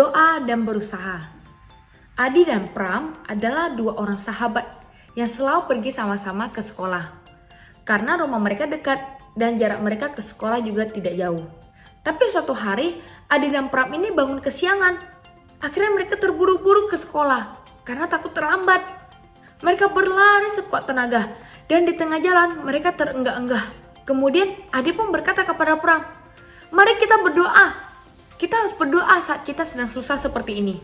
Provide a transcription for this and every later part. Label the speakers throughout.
Speaker 1: berdoa dan berusaha. Adi dan Pram adalah dua orang sahabat yang selalu pergi sama-sama ke sekolah. Karena rumah mereka dekat dan jarak mereka ke sekolah juga tidak jauh. Tapi suatu hari, Adi dan Pram ini bangun kesiangan. Akhirnya mereka terburu-buru ke sekolah karena takut terlambat. Mereka berlari sekuat tenaga dan di tengah jalan mereka terenggah-enggah. Kemudian Adi pun berkata kepada Pram, "Mari kita berdoa. Kita harus berdoa saat kita sedang susah seperti ini."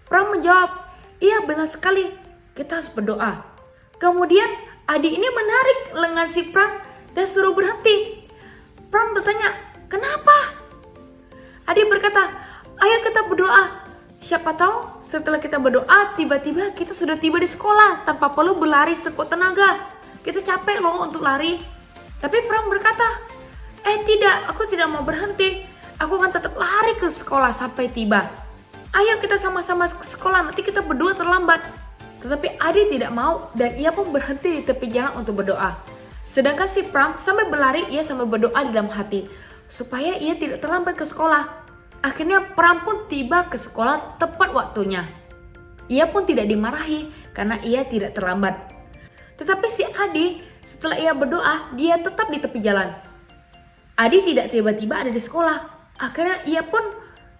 Speaker 1: Pram menjawab, "Iya, benar sekali. Kita harus berdoa." Kemudian Adi ini menarik lengan si Pram dan suruh berhenti. Pram bertanya, "Kenapa?" Adi berkata, "Ayo kita berdoa. Siapa tahu setelah kita berdoa tiba-tiba kita sudah tiba di sekolah tanpa perlu berlari sekuat tenaga. Kita capek loh untuk lari." Tapi Pram berkata, "Tidak, aku tidak mau berhenti. Aku akan tetap lari ke sekolah sampai tiba. Ayo kita sama-sama ke sekolah, nanti kita berdua terlambat." Tetapi Adi tidak mau dan ia pun berhenti di tepi jalan untuk berdoa. Sedangkan si Pram sambil berlari, ia sambil berdoa di dalam hati supaya ia tidak terlambat ke sekolah. Akhirnya Pram pun tiba ke sekolah tepat waktunya. Ia pun tidak dimarahi karena ia tidak terlambat. Tetapi si Adi setelah ia berdoa, dia tetap di tepi jalan. Adi tidak tiba-tiba ada di sekolah. Akhirnya ia pun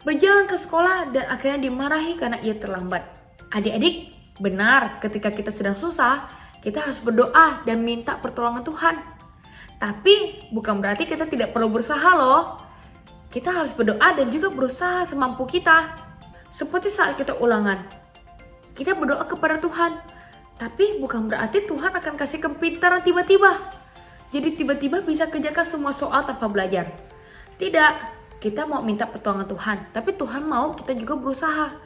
Speaker 1: berjalan ke sekolah dan akhirnya dimarahi karena ia terlambat. Adik-adik, benar ketika kita sedang susah, kita harus berdoa dan minta pertolongan Tuhan. Tapi bukan berarti kita tidak perlu berusaha loh. Kita harus berdoa dan juga berusaha semampu kita. Seperti saat kita ulangan, kita berdoa kepada Tuhan. Tapi bukan berarti Tuhan akan kasih kepintaran tiba-tiba. Jadi tiba-tiba bisa kerjakan semua soal tanpa belajar. Tidak, kita mau minta pertolongan Tuhan, tapi Tuhan mau kita juga berusaha.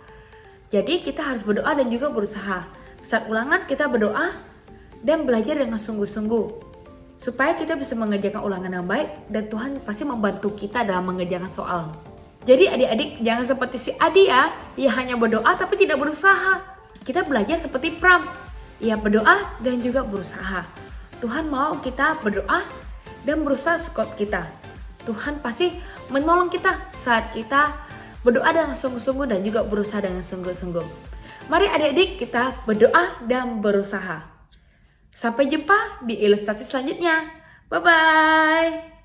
Speaker 1: Jadi kita harus berdoa dan juga berusaha. Saat ulangan kita berdoa dan belajar dengan sungguh-sungguh. Supaya kita bisa mengerjakan ulangan yang baik dan Tuhan pasti membantu kita dalam mengerjakan soal. Jadi adik-adik jangan seperti si Adi ya. Ia hanya berdoa tapi tidak berusaha. Kita belajar seperti Pram. Ia berdoa dan juga berusaha. Tuhan mau kita berdoa dan berusaha sekuat kita. Tuhan pasti menolong kita saat kita berdoa dengan sungguh-sungguh dan juga berusaha dengan sungguh-sungguh. Mari adik-adik kita berdoa dan berusaha. Sampai jumpa di ilustrasi selanjutnya. Bye-bye.